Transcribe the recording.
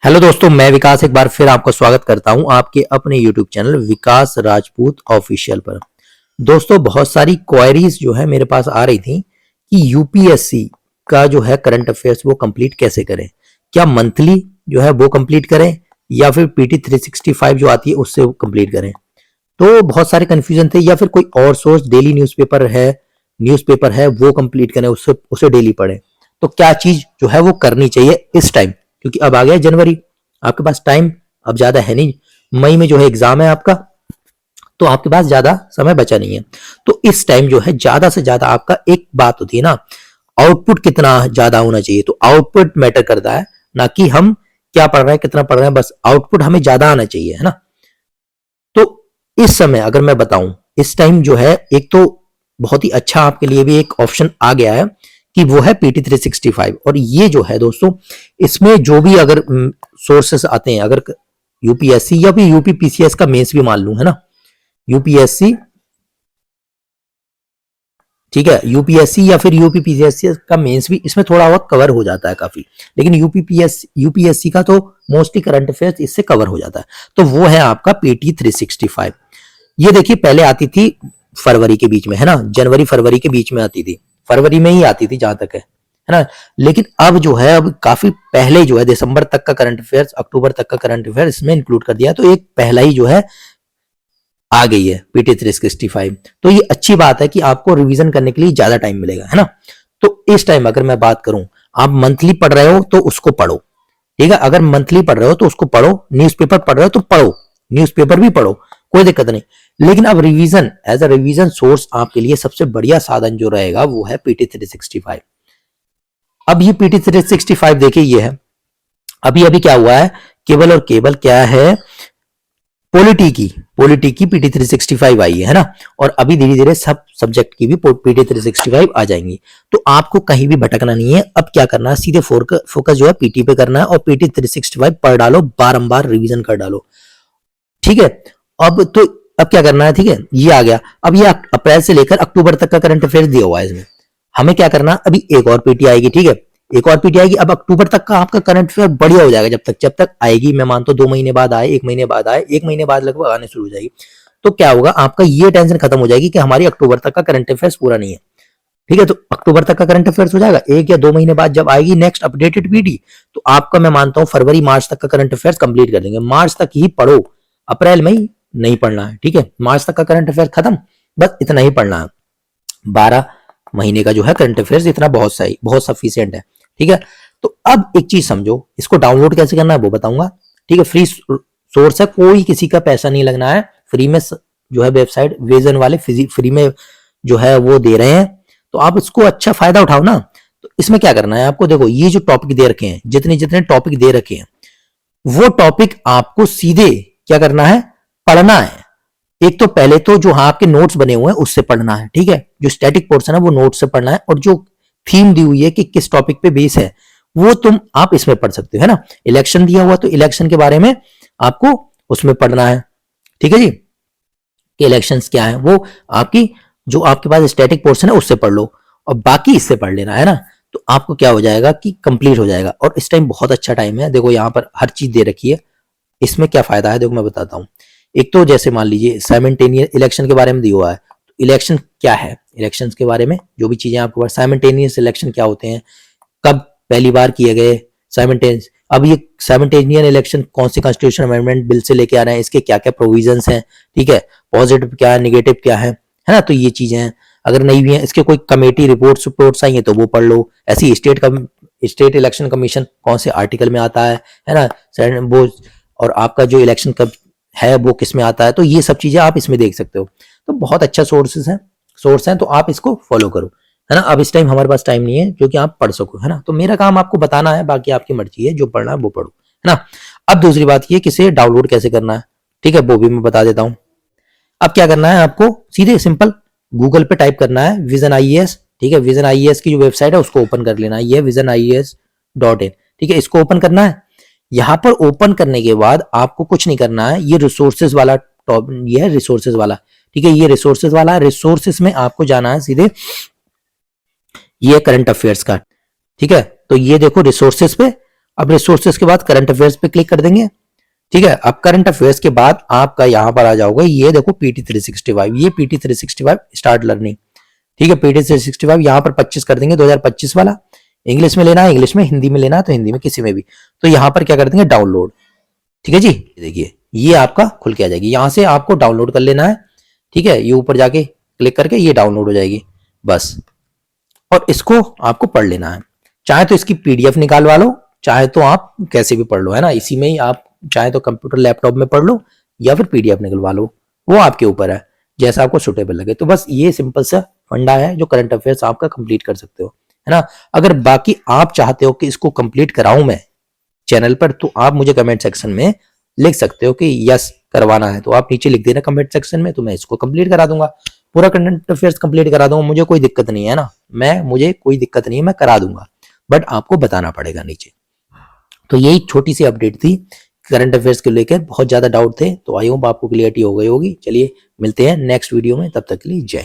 Hello दोस्तों, मैं विकास एक बार फिर आपका स्वागत करता हूं आपके अपने यूट्यूब चैनल विकास राजपूत ऑफिशियल पर। दोस्तों, बहुत सारी क्वेरीज जो है मेरे पास आ रही थी कि यूपीएससी का जो है करंट अफेयर्स वो कंप्लीट कैसे करें। क्या मंथली जो है वो कंप्लीट करें या फिर पीटी 365 जो आती है उससे कंप्लीट करें। तो बहुत सारे कंफ्यूजन थे, या फिर कोई और सोर्स डेली न्यूज़पेपर है वो कंप्लीट करें, उससे उसे डेली पढ़ें। तो क्या चीज जो है वो करनी चाहिए इस टाइम, क्योंकि अब आ गया जनवरी, आपके पास टाइम अब ज्यादा है नहीं। मई में जो है एग्जाम है आपका, तो आपके पास ज्यादा समय बचा नहीं है। तो इस टाइम जो है ज्यादा से ज्यादा आपका एक बात होती है ना, आउटपुट कितना ज्यादा होना चाहिए। तो आउटपुट मैटर करता है, ना कि हम क्या पढ़ रहे हैं कितना पढ़ रहे हैं, बस आउटपुट हमें ज्यादा आना चाहिए, है ना। तो इस समय अगर मैं बताऊं, इस टाइम जो है एक तो बहुत ही अच्छा आपके लिए भी एक ऑप्शन आ गया है कि वो है पीटी 365। और ये जो है दोस्तों, इसमें जो भी अगर सोर्सेस आते हैं, अगर यूपीएससी या फिर यूपीपीसीएस का मेंस भी मान लूं, है ना, यूपीएससी, ठीक है, यूपीएससी या फिर यूपीपीसीएस का मेंस भी इसमें थोड़ा बहुत कवर हो जाता है काफी। लेकिन यूपीएससी का तो मोस्टली करंट अफेयर्स इससे कवर हो जाता है। तो वो है आपका पीटी 365। ये देखिए, पहले आती थी फरवरी के बीच में, है ना, जनवरी फरवरी के बीच में आती थी, फरवरी में ही आती थी जहां तक है ना। लेकिन अब जो है, अब काफी पहले जो है दिसंबर तक का करंट अफेयर्स, अक्टूबर तक का करंट अफेयर्स इसमें इंक्लूड कर दिया। तो एक पहला ही जो है आ गई है पीटी 365। तो ये अच्छी बात है कि आपको रिवीजन करने के लिए ज्यादा टाइम मिलेगा, है ना। तो इस टाइम अगर मैं बात करूं, आप मंथली पढ़ रहे हो तो उसको पढ़ो, ठीक है। अगर मंथली पढ़ रहे हो तो उसको पढ़ो, न्यूज़पेपर पढ़ रहे हो तो पढ़ो, न्यूज़पेपर भी पढ़ो, कोई दिक्कत नहीं। लेकिन अब revision, as a revision source आपके लिए सबसे बढ़िया साधन जो रहेगा वो है पीटी 365। अब ये पीटी 365 देखिए, ये है अभी अभी क्या हुआ है, केवल और केवल क्या है, पॉलिटी की पीटी 365 आई है ना। और अभी धीरे धीरे सब सब्जेक्ट की भी पीटी 365 आ जाएंगी। तो आपको कहीं भी भटकना नहीं है। अब क्या करना है, सीधे फोकस जो है पीटी पे करना है और पीटी 365 पढ़ डालो, बारंबार रिवीजन कर डालो, ठीक है। अब तो अब क्या करना है, ठीक है, ये आ गया। अब ये अप्रैल से लेकर अक्टूबर तक का करंट अफेयर्स दिया हुआ है इसमें। हमें क्या करना है, अभी एक और पीटी आएगी, ठीक है, एक और पीटी आएगी। अब अक्टूबर तक का आपका करंट अफेयर बढ़िया हो जाएगा। जब तक आएगी, मैं मानता हूँ 2 महीने बाद आए, 1 महीने बाद आए, 1 महीने बाद लगभग आने शुरू हो जाएगी। तो क्या होगा, आपका ये टेंशन खत्म हो जाएगी कि हमारी अक्टूबर तक का करंट अफेयर्स पूरा नहीं है, ठीक है। तो अक्टूबर तक का करंट अफेयर्स हो जाएगा। 1 या 2 महीने बाद जब आएगी नेक्स्ट अपडेटेड पीटी, तो आपका मैं मानता हूँ फरवरी मार्च तक का करंट अफेयर्स कंप्लीट कर देंगे। मार्च तक ही पढ़ो, अप्रैल में ही नहीं पढ़ना है, ठीक है। मार्च तक का करंट अफेयर खत्म, बस इतना ही पढ़ना है। 12 महीने का जो है करंट अफेयर्स इतना बहुत सही, बहुत सफिशियंट है, ठीक है। तो अब एक चीज समझो, इसको डाउनलोड कैसे करना है वो बताऊंगा, ठीक है। फ्री सोर्स है, कोई किसी का पैसा नहीं लगना है, फ्री में जो है वेबसाइट विजन वाले फ्री में जो है वो दे रहे हैं। तो आप इसको अच्छा फायदा उठाओ ना। तो इसमें क्या करना है आपको, देखो ये जो टॉपिक दे रखे हैं, जितने जितने टॉपिक दे रखे हैं, वो टॉपिक आपको सीधे क्या करना है, पढ़ना है। एक तो पहले तो जो हाँ आपके नोट्स बने हुए हैं उससे पढ़ना है, ठीक है। जो स्टैटिक पोर्शन है वो नोट्स से पढ़ना है, और जो थीम दी हुई है कि किस टॉपिक पे बेस है, वो आप इसमें पढ़ सकते हो, है ना। इलेक्शन दिया हुआ तो इलेक्शन के बारे में आपको उसमें पढ़ना है, ठीक है जी, कि इलेक्शंस क्या है। वो आपकी जो आपके पास स्टैटिक पोर्शन है उससे पढ़ लो, और बाकी इससे पढ़ लेना, है ना। तो आपको क्या हो जाएगा कि कंप्लीट हो जाएगा। और इस टाइम बहुत अच्छा टाइम है, देखो यहाँ पर हर चीज दे रखी है। इसमें क्या फायदा है, देखो मैं बताता हूँ। एक तो जैसे मान लीजिए साइमल्टेनियस इलेक्शन के बारे में दिया हुआ है, तो इलेक्शन क्या है, इलेक्शंस के बारे में जो भी चीजें आपके पास, साइमल्टेनियस इलेक्शन क्या होते हैं, कब पहली बार किए गए साइमल्टेनियस, अब ये साइमल्टेनियस इलेक्शन कौन सी कॉन्स्टिट्यूशन अमेंडमेंट बिल से लेके आ रहे हैं, इसके क्या क्या प्रोविजंस हैं, ठीक है, पॉजिटिव क्या है, निगेटिव क्या है ना। तो ये चीजें हैं, अगर नहीं भी है, इसके कोई कमेटी रिपोर्ट्स आई है तो वो पढ़ लो। ऐसी स्टेट इलेक्शन कमीशन कौन से आर्टिकल में आता है ना, वो, और आपका जो इलेक्शन कब है वो किस में आता है। तो ये सब चीजें आप इसमें देख सकते हो। तो बहुत अच्छा सोर्स है, तो आप इसको फॉलो करो, है ना। अब इस टाइम हमारे पास टाइम नहीं है जो कि आप पढ़ सको, है ना। तो मेरा काम आपको बताना है, बाकी आपकी मर्जी है, जो पढ़ना है वो पढ़ो, है ना। अब दूसरी बात ये किसे डाउनलोड कैसे करना है, ठीक है, वो भी मैं बता देता हूँ। अब क्या करना है, आपको सीधे सिंपल गूगल पे टाइप करना है विजन आईएएस, ठीक है। विजन आईएएस की जो वेबसाइट है उसको ओपन कर लेना है, ये visionis.in, ठीक है। इसको ओपन करना है। यहां पर ओपन करने के बाद आपको कुछ नहीं करना है, ये रिसोर्सेज वाला टॉप, ये है रिसोर्सेज वाला, ठीक है, ये रिसोर्सेज वाला, रिसोर्सेज में आपको जाना है सीधे, ये करंट अफेयर्स का, ठीक है। तो ये देखो रिसोर्सेज पे अब रिसोर्सेज के बाद करंट अफेयर्स पे क्लिक कर देंगे। ठीक है, अब करंट अफेयर्स के बाद आपका यहाँ पर आ जाओगे, ये देखो पीटी 365, ये पीटी 365 स्टार्ट लर्निंग। ठीक है, पीटी 365 यहाँ पर 25 कर देंगे, 2025 वाला। इंग्लिश में लेना है इंग्लिश में, हिंदी में लेना है तो हिंदी में, किसी में भी। तो यहाँ पर क्या कर देंगे, डाउनलोड। ठीक है जी, देखिए ये आपका खुल के आ जाएगी, यहां से आपको डाउनलोड कर लेना है। ठीक है, ये ऊपर जाके क्लिक करके ये डाउनलोड हो जाएगी बस, और इसको आपको पढ़ लेना है। चाहे तो इसकी पीडीएफ निकालवा लो, चाहे तो आप कैसे भी पढ़ लो, है ना, इसी में ही आप चाहे तो कंप्यूटर लैपटॉप में पढ़ लो या फिर पीडीएफ निकलवा लो, वो आपके ऊपर है, जैसा आपको सुटेबल लगे। तो बस ये सिंपल सा फंडा है जो करंट अफेयर्स आपका कंप्लीट कर सकते हो, है ना। अगर बाकी आप चाहते हो कि इसको कंप्लीट कराऊं मैं चैनल पर, तो आप मुझे कमेंट सेक्शन में लिख सकते हो कि यस करवाना है, तो आप नीचे लिख देना कमेंट सेक्शन में, तो मैं इसको कंप्लीट करा दूंगा, पूरा करंट अफेयर्स कंप्लीट करा दूंगा, मुझे कोई दिक्कत नहीं है ना, मुझे कोई दिक्कत नहीं है, मैं करा दूंगा, बट आपको बताना पड़ेगा नीचे। तो यही छोटी सी अपडेट थी करंट अफेयर्स को लेकर, बहुत ज्यादा डाउट थे, तो आई होप आपको क्लियरिटी हो गई होगी। चलिए मिलते हैं नेक्स्ट वीडियो में, तब तक के लिए जय।